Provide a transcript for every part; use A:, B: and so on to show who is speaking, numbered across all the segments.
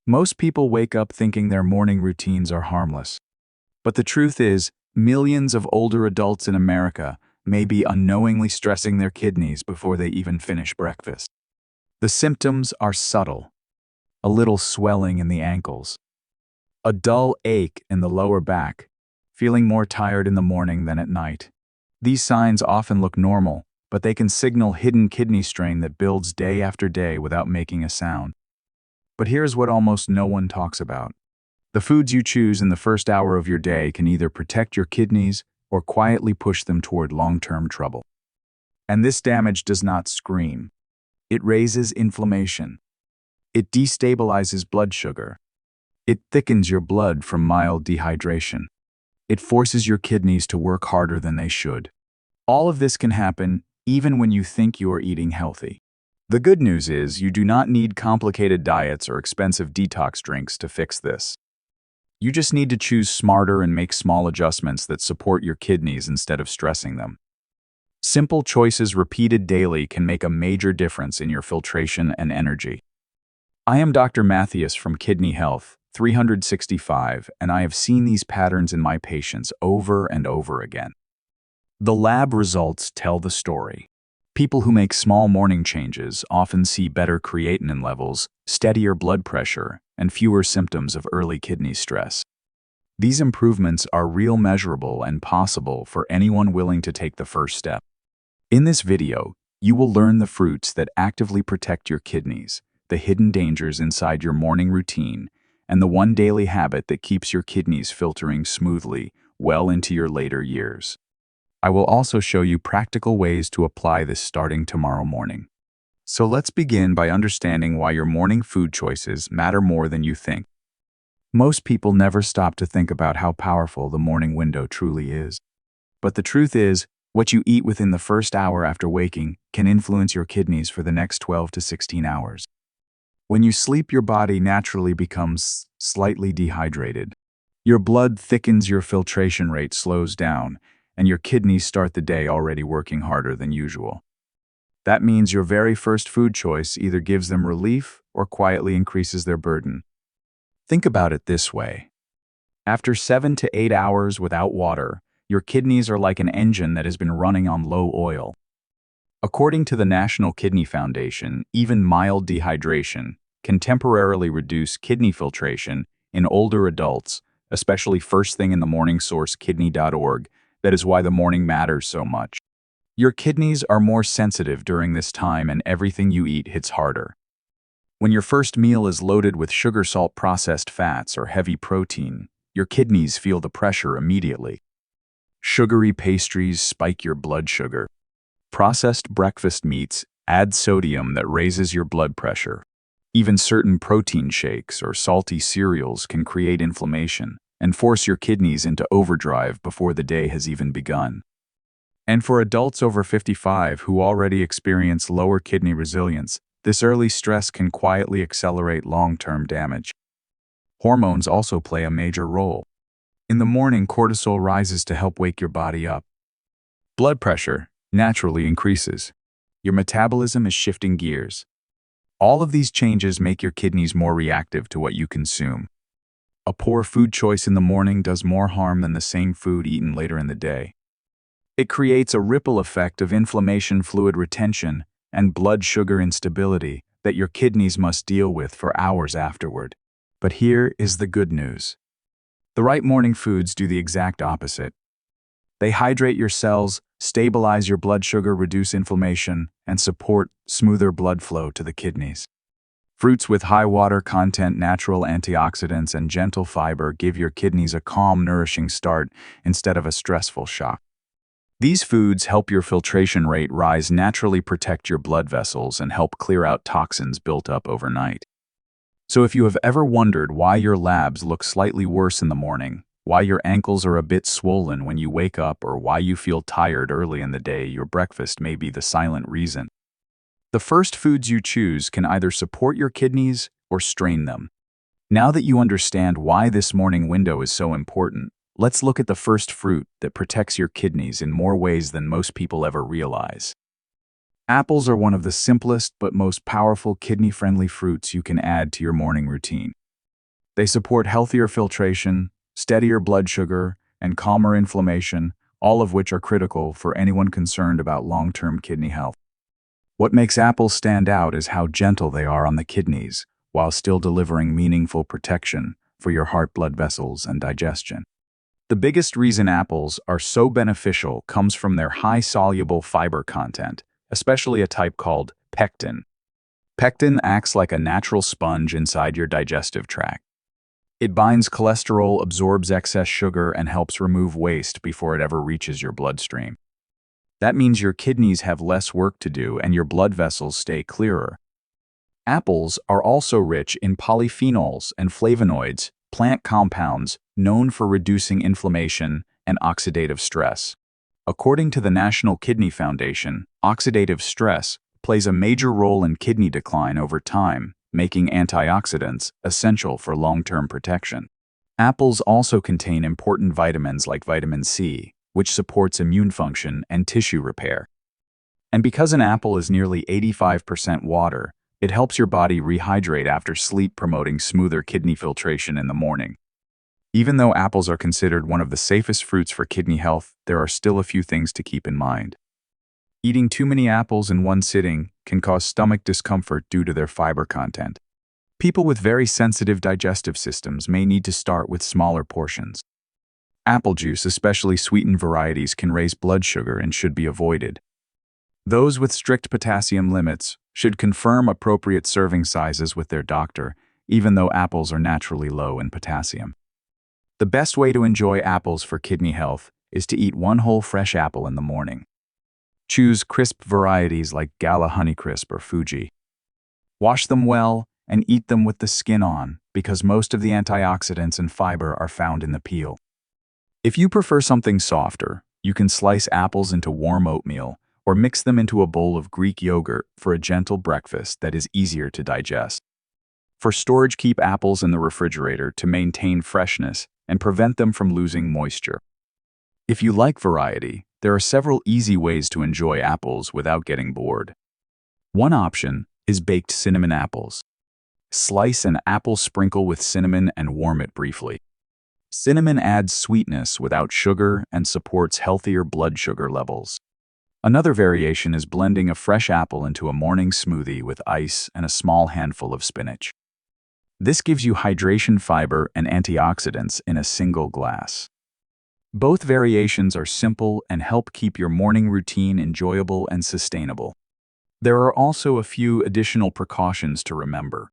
A: Most people wake up thinking their morning routines are harmless. But the truth is, millions of older adults in America may be unknowingly stressing their kidneys before they even finish breakfast. The symptoms are subtle. A little swelling in the ankles, a dull ache in the lower back, feeling more tired in the morning than at night. These signs often look normal, but they can signal hidden kidney strain that builds day after day without making a sound. But here's what almost no one talks about. The foods you choose in the first hour of your day can either protect your kidneys or quietly push them toward long-term trouble. And this damage does not scream. It raises inflammation. It destabilizes blood sugar. It thickens your blood from mild dehydration. It forces your kidneys to work harder than they should. All of this can happen even when you think you are eating healthy. The good news is you do not need complicated diets or expensive detox drinks to fix this. You just need to choose smarter and make small adjustments that support your kidneys instead of stressing them. Simple choices repeated daily can make a major difference in your filtration and energy. I am Dr. Mattheus from Kidney Health 365, and I have seen these patterns in my patients over and over again. The lab results tell the story. People who make small morning changes often see better creatinine levels, steadier blood pressure, and fewer symptoms of early kidney stress. These improvements are real, measurable, and possible for anyone willing to take the first step. In this video, you will learn the fruits that actively protect your kidneys, the hidden dangers inside your morning routine, and the one daily habit that keeps your kidneys filtering smoothly well into your later years. I will also show you practical ways to apply this starting tomorrow morning. So let's begin by understanding why your morning food choices matter more than you think. Most people never stop to think about how powerful the morning window truly is. But the truth is, what you eat within the first hour after waking can influence your kidneys for the next 12 to 16 hours. When you sleep, your body naturally becomes slightly dehydrated. Your blood thickens, your filtration rate slows down, and your kidneys start the day already working harder than usual. That means your very first food choice either gives them relief or quietly increases their burden. Think about it this way. After 7 to 8 hours without water, your kidneys are like an engine that has been running on low oil. According to the National Kidney Foundation, even mild dehydration can temporarily reduce kidney filtration in older adults, especially first thing in the morning source kidney.org. That is why the morning matters so much. Your kidneys are more sensitive during this time, and everything you eat hits harder. When your first meal is loaded with sugar, salt, processed fats, or heavy protein, your kidneys feel the pressure immediately. Sugary pastries spike your blood sugar. Processed breakfast meats add sodium that raises your blood pressure. Even certain protein shakes or salty cereals can create inflammation and force your kidneys into overdrive before the day has even begun. And for adults over 55 who already experience lower kidney resilience, this early stress can quietly accelerate long-term damage. Hormones also play a major role. In the morning, cortisol rises to help wake your body up. Blood pressure naturally increases. Your metabolism is shifting gears. All of these changes make your kidneys more reactive to what you consume. A poor food choice in the morning does more harm than the same food eaten later in the day. It creates a ripple effect of inflammation, fluid retention, and blood sugar instability that your kidneys must deal with for hours afterward. But here is the good news. The right morning foods do the exact opposite. They hydrate your cells, stabilize your blood sugar, reduce inflammation, and support smoother blood flow to the kidneys. Fruits with high water content, natural antioxidants, and gentle fiber give your kidneys a calm, nourishing start instead of a stressful shock. These foods help your filtration rate rise, naturally protect your blood vessels, and help clear out toxins built up overnight. So if you have ever wondered why your labs look slightly worse in the morning, why your ankles are a bit swollen when you wake up, or why you feel tired early in the day, your breakfast may be the silent reason. The first foods you choose can either support your kidneys or strain them. Now that you understand why this morning window is so important, let's look at the first fruit that protects your kidneys in more ways than most people ever realize. Apples are one of the simplest but most powerful kidney-friendly fruits you can add to your morning routine. They support healthier filtration, steadier blood sugar, and calmer inflammation, all of which are critical for anyone concerned about long-term kidney health. What makes apples stand out is how gentle they are on the kidneys, while still delivering meaningful protection for your heart, blood vessels, and digestion. The biggest reason apples are so beneficial comes from their high soluble fiber content, especially a type called pectin. Pectin acts like a natural sponge inside your digestive tract. It binds cholesterol, absorbs excess sugar, and helps remove waste before it ever reaches your bloodstream. That means your kidneys have less work to do and your blood vessels stay clearer. Apples are also rich in polyphenols and flavonoids, plant compounds known for reducing inflammation and oxidative stress. According to the National Kidney Foundation, oxidative stress plays a major role in kidney decline over time, making antioxidants essential for long-term protection. Apples also contain important vitamins like vitamin C, which supports immune function and tissue repair. And because an apple is nearly 85% water, it helps your body rehydrate after sleep, promoting smoother kidney filtration in the morning. Even though apples are considered one of the safest fruits for kidney health, there are still a few things to keep in mind. Eating too many apples in one sitting can cause stomach discomfort due to their fiber content. People with very sensitive digestive systems may need to start with smaller portions. Apple juice, especially sweetened varieties, can raise blood sugar and should be avoided. Those with strict potassium limits should confirm appropriate serving sizes with their doctor, even though apples are naturally low in potassium. The best way to enjoy apples for kidney health is to eat one whole fresh apple in the morning. Choose crisp varieties like Gala Honeycrisp or Fuji. Wash them well and eat them with the skin on, because most of the antioxidants and fiber are found in the peel. If you prefer something softer, you can slice apples into warm oatmeal or mix them into a bowl of Greek yogurt for a gentle breakfast that is easier to digest. For storage, keep apples in the refrigerator to maintain freshness and prevent them from losing moisture. If you like variety, there are several easy ways to enjoy apples without getting bored. One option is baked cinnamon apples. Slice an apple, sprinkle with cinnamon, and warm it briefly. Cinnamon adds sweetness without sugar and supports healthier blood sugar levels. Another variation is blending a fresh apple into a morning smoothie with ice and a small handful of spinach. This gives you hydration, fiber, and antioxidants in a single glass. Both variations are simple and help keep your morning routine enjoyable and sustainable. There are also a few additional precautions to remember.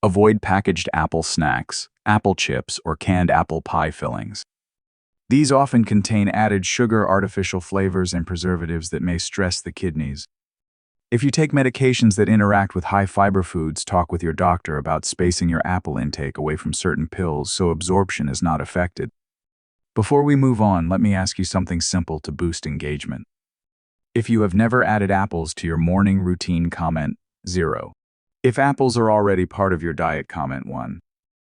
A: Avoid packaged apple snacks, apple chips, or canned apple pie fillings. These often contain added sugar, artificial flavors, and preservatives that may stress the kidneys. If you take medications that interact with high-fiber foods, talk with your doctor about spacing your apple intake away from certain pills so absorption is not affected. Before we move on, let me ask you something simple to boost engagement. If you have never added apples to your morning routine, comment 0. If apples are already part of your diet, comment 1.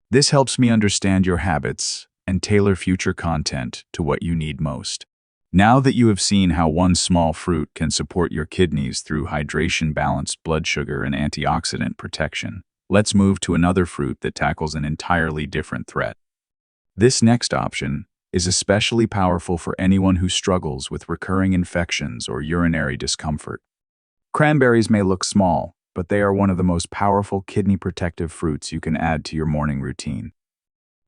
A: This helps me understand your habits and tailor future content to what you need most. Now that you have seen how one small fruit can support your kidneys through hydration, balanced blood sugar, and antioxidant protection, let's move to another fruit that tackles an entirely different threat. This next option is especially powerful for anyone who struggles with recurring infections or urinary discomfort. Cranberries may look small, but they are one of the most powerful kidney protective fruits you can add to your morning routine.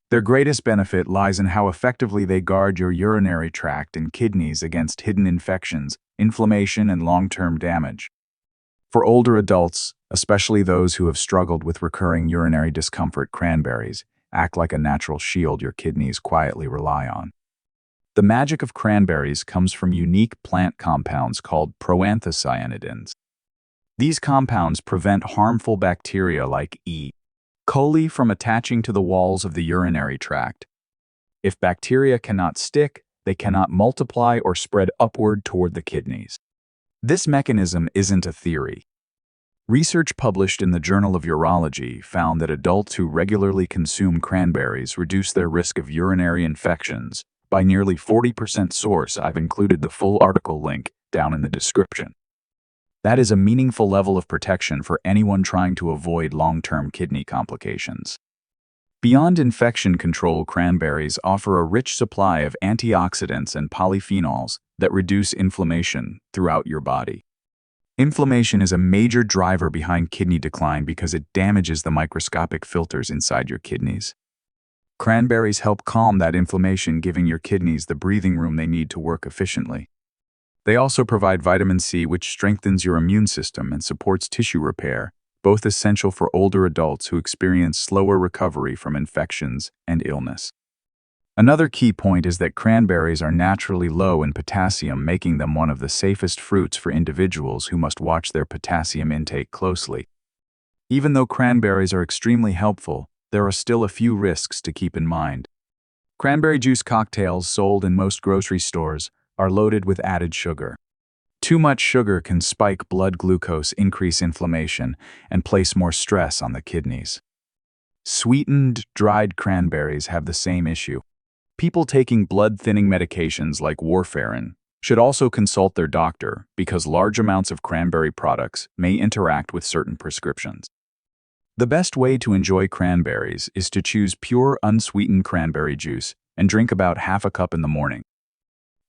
A: Their greatest benefit lies in how effectively they guard your urinary tract and kidneys against hidden infections, inflammation, and long-term damage. For older adults, especially those who have struggled with recurring urinary discomfort, cranberries act like a natural shield your kidneys quietly rely on. The magic of cranberries comes from unique plant compounds called proanthocyanidins. These compounds prevent harmful bacteria like E. coli from attaching to the walls of the urinary tract. If bacteria cannot stick, they cannot multiply or spread upward toward the kidneys. This mechanism isn't a theory. Research published in the Journal of Urology found that adults who regularly consume cranberries reduce their risk of urinary infections by nearly 40%. Source: I've included the full article link down in the description. That is a meaningful level of protection for anyone trying to avoid long-term kidney complications. Beyond infection control, cranberries offer a rich supply of antioxidants and polyphenols that reduce inflammation throughout your body. Inflammation is a major driver behind kidney decline because it damages the microscopic filters inside your kidneys. Cranberries help calm that inflammation, giving your kidneys the breathing room they need to work efficiently. They also provide vitamin C, which strengthens your immune system and supports tissue repair, both essential for older adults who experience slower recovery from infections and illness. Another key point is that cranberries are naturally low in potassium, making them one of the safest fruits for individuals who must watch their potassium intake closely. Even though cranberries are extremely helpful, there are still a few risks to keep in mind. Cranberry juice cocktails sold in most grocery stores are loaded with added sugar. Too much sugar can spike blood glucose, increase inflammation, and place more stress on the kidneys. Sweetened, dried cranberries have the same issue. People taking blood-thinning medications like warfarin should also consult their doctor because large amounts of cranberry products may interact with certain prescriptions. The best way to enjoy cranberries is to choose pure, unsweetened cranberry juice and drink about half a cup in the morning.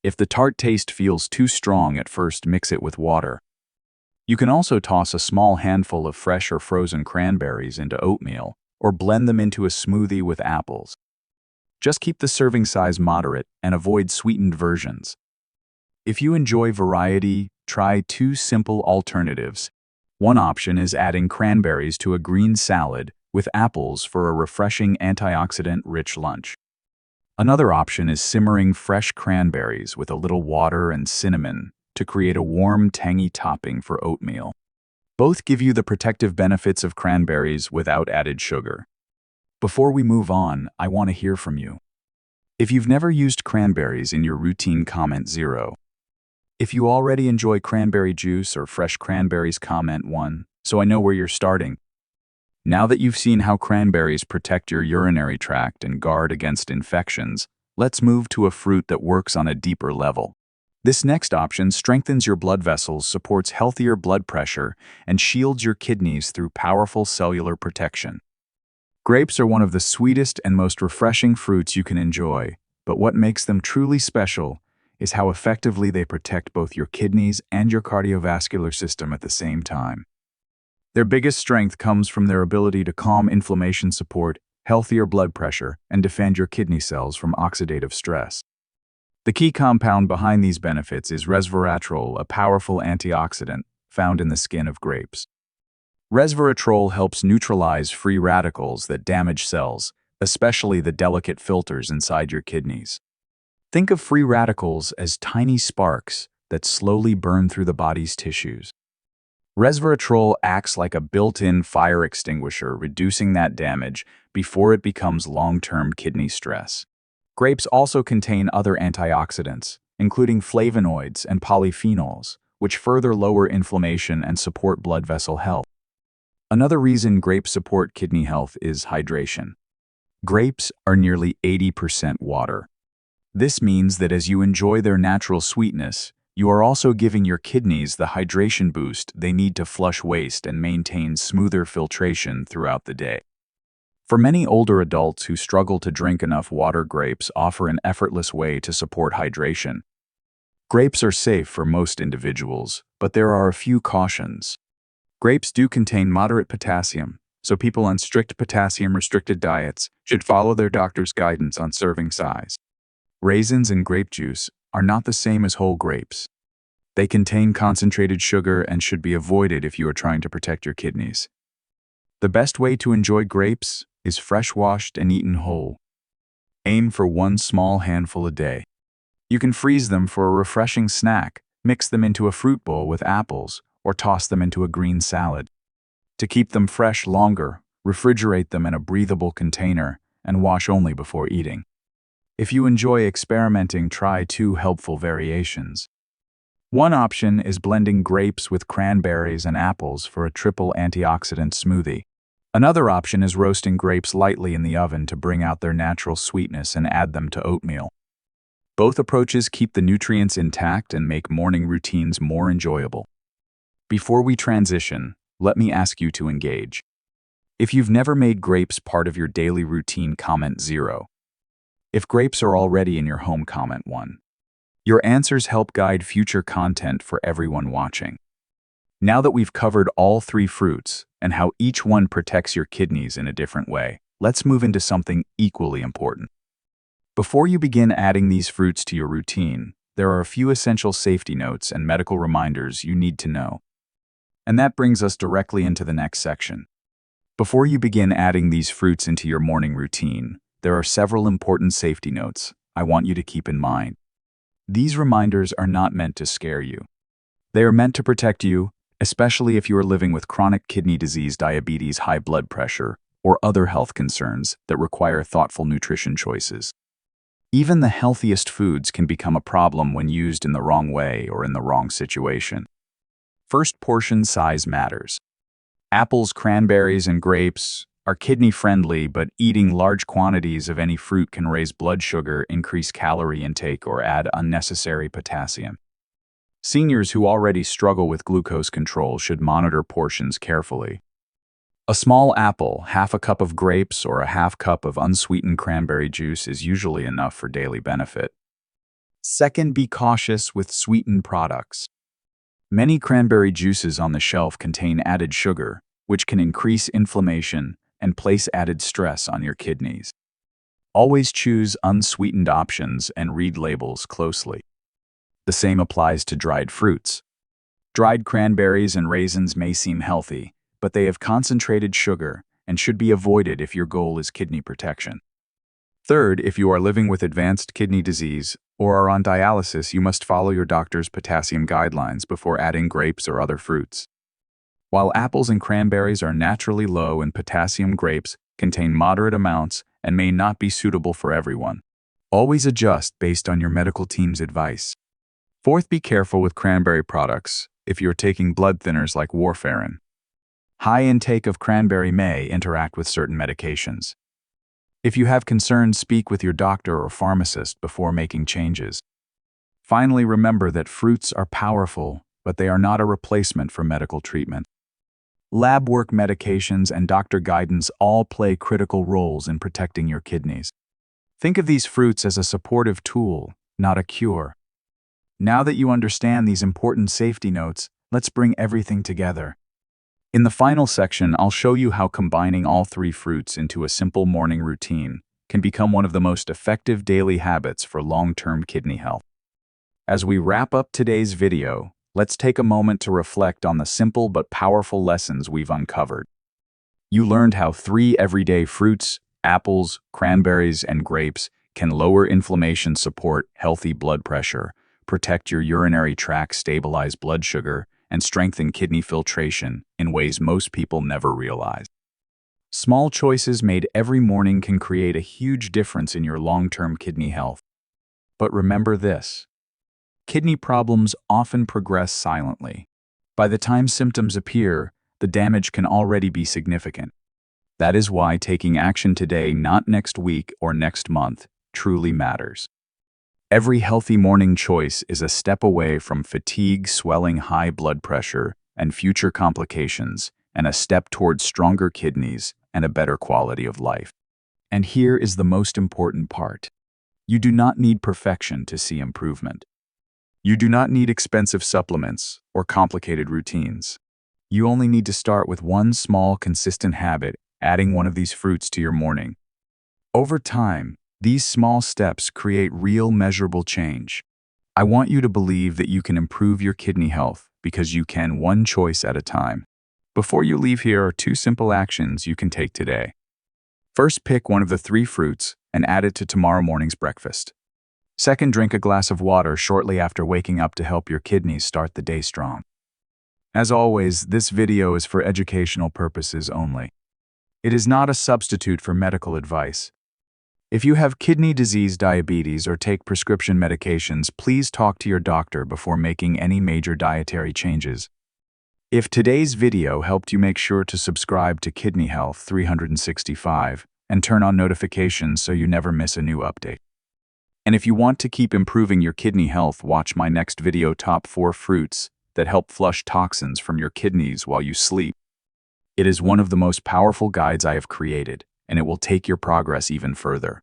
A: If the tart taste feels too strong at first, mix it with water. You can also toss a small handful of fresh or frozen cranberries into oatmeal or blend them into a smoothie with apples. Just keep the serving size moderate and avoid sweetened versions. If you enjoy variety, try two simple alternatives. One option is adding cranberries to a green salad with apples for a refreshing antioxidant-rich lunch. Another option is simmering fresh cranberries with a little water and cinnamon to create a warm, tangy topping for oatmeal. Both give you the protective benefits of cranberries without added sugar. Before we move on, I want to hear from you. If you've never used cranberries in your routine, comment 0. If you already enjoy cranberry juice or fresh cranberries, comment 1, so I know where you're starting. Now that you've seen how cranberries protect your urinary tract and guard against infections, let's move to a fruit that works on a deeper level. This next option strengthens your blood vessels, supports healthier blood pressure, and shields your kidneys through powerful cellular protection. Grapes are one of the sweetest and most refreshing fruits you can enjoy, but what makes them truly special is how effectively they protect both your kidneys and your cardiovascular system at the same time. Their biggest strength comes from their ability to calm inflammation, support healthier blood pressure, and defend your kidney cells from oxidative stress. The key compound behind these benefits is resveratrol, a powerful antioxidant found in the skin of grapes. Resveratrol helps neutralize free radicals that damage cells, especially the delicate filters inside your kidneys. Think of free radicals as tiny sparks that slowly burn through the body's tissues. Resveratrol acts like a built-in fire extinguisher, reducing that damage before it becomes long-term kidney stress. Grapes also contain other antioxidants, including flavonoids and polyphenols, which further lower inflammation and support blood vessel health. Another reason grapes support kidney health is hydration. Grapes are nearly 80% water. This means that as you enjoy their natural sweetness, you are also giving your kidneys the hydration boost they need to flush waste and maintain smoother filtration throughout the day. For many older adults who struggle to drink enough water, grapes offer an effortless way to support hydration. Grapes are safe for most individuals, but there are a few cautions. Grapes do contain moderate potassium, so people on strict potassium-restricted diets should follow their doctor's guidance on serving size. Raisins and grape juice are not the same as whole grapes. They contain concentrated sugar and should be avoided if you are trying to protect your kidneys. The best way to enjoy grapes is fresh washed and eaten whole. Aim for one small handful a day. You can freeze them for a refreshing snack, mix them into a fruit bowl with apples, or toss them into a green salad. To keep them fresh longer, refrigerate them in a breathable container and wash only before eating. If you enjoy experimenting, try two helpful variations. One option is blending grapes with cranberries and apples for a triple antioxidant smoothie. Another option is roasting grapes lightly in the oven to bring out their natural sweetness and add them to oatmeal. Both approaches keep the nutrients intact and make morning routines more enjoyable. Before we transition, let me ask you to engage. If you've never made grapes part of your daily routine, comment 0. If grapes are already in your home, comment 1. Your answers help guide future content for everyone watching. Now that we've covered all 3 fruits and how each one protects your kidneys in a different way, let's move into something equally important. Before you begin adding these fruits to your routine, there are a few essential safety notes and medical reminders you need to know. And that brings us directly into the next section. Before you begin adding these fruits into your morning routine, there are several important safety notes I want you to keep in mind. These reminders are not meant to scare you. They are meant to protect you, especially if you are living with chronic kidney disease, diabetes, high blood pressure, or other health concerns that require thoughtful nutrition choices. Even the healthiest foods can become a problem when used in the wrong way or in the wrong situation. First, portion size matters. Apples, cranberries, and grapes are kidney-friendly, but eating large quantities of any fruit can raise blood sugar, increase calorie intake, or add unnecessary potassium. Seniors who already struggle with glucose control should monitor portions carefully. A small apple, half a cup of grapes, or a half cup of unsweetened cranberry juice is usually enough for daily benefit. Second, be cautious with sweetened products. Many cranberry juices on the shelf contain added sugar, which can increase inflammation and place added stress on your kidneys. Always choose unsweetened options and read labels closely. The same applies to dried fruits. Dried cranberries and raisins may seem healthy, but they have concentrated sugar and should be avoided if your goal is kidney protection. Third, if you are living with advanced kidney disease or are on dialysis, you must follow your doctor's potassium guidelines before adding grapes or other fruits. While apples and cranberries are naturally low in potassium, grapes contain moderate amounts and may not be suitable for everyone. Always adjust based on your medical team's advice. Fourth, be careful with cranberry products if you're taking blood thinners like warfarin. High intake of cranberry may interact with certain medications. If you have concerns, speak with your doctor or pharmacist before making changes. Finally, remember that fruits are powerful, but they are not a replacement for medical treatment. Lab work, medications, and doctor guidance all play critical roles in protecting your kidneys. Think of these fruits as a supportive tool, not a cure. Now that you understand these important safety notes, let's bring everything together. In the final section, I'll show you how combining all 3 fruits into a simple morning routine can become one of the most effective daily habits for long-term kidney health. As we wrap up today's video, let's take a moment to reflect on the simple but powerful lessons we've uncovered. You learned how 3 everyday fruits, apples, cranberries, and grapes, can lower inflammation, support healthy blood pressure, protect your urinary tract, stabilize blood sugar, and strengthen kidney filtration in ways most people never realize. Small choices made every morning can create a huge difference in your long-term kidney health. But remember this: kidney problems often progress silently. By the time symptoms appear, the damage can already be significant. That is why taking action today, not next week or next month, truly matters. Every healthy morning choice is a step away from fatigue, swelling, high blood pressure, and future complications, and a step towards stronger kidneys and a better quality of life. And here is the most important part. You do not need perfection to see improvement. You do not need expensive supplements or complicated routines. You only need to start with one small, consistent habit, adding one of these fruits to your morning. Over time, these small steps create real, measurable change. I want you to believe that you can improve your kidney health because you can, one choice at a time. Before you leave, here are 2 simple actions you can take today. First, pick one of the 3 fruits and add it to tomorrow morning's breakfast. Second, drink a glass of water shortly after waking up to help your kidneys start the day strong. As always, this video is for educational purposes only. It is not a substitute for medical advice. If you have kidney disease, diabetes, or take prescription medications, please talk to your doctor before making any major dietary changes. If today's video helped you, make sure to subscribe to Kidney Health 365 and turn on notifications so you never miss a new update. And if you want to keep improving your kidney health, watch my next video, Top 4 Fruits that help flush toxins from your kidneys while you sleep. It is one of the most powerful guides I have created, and it will take your progress even further.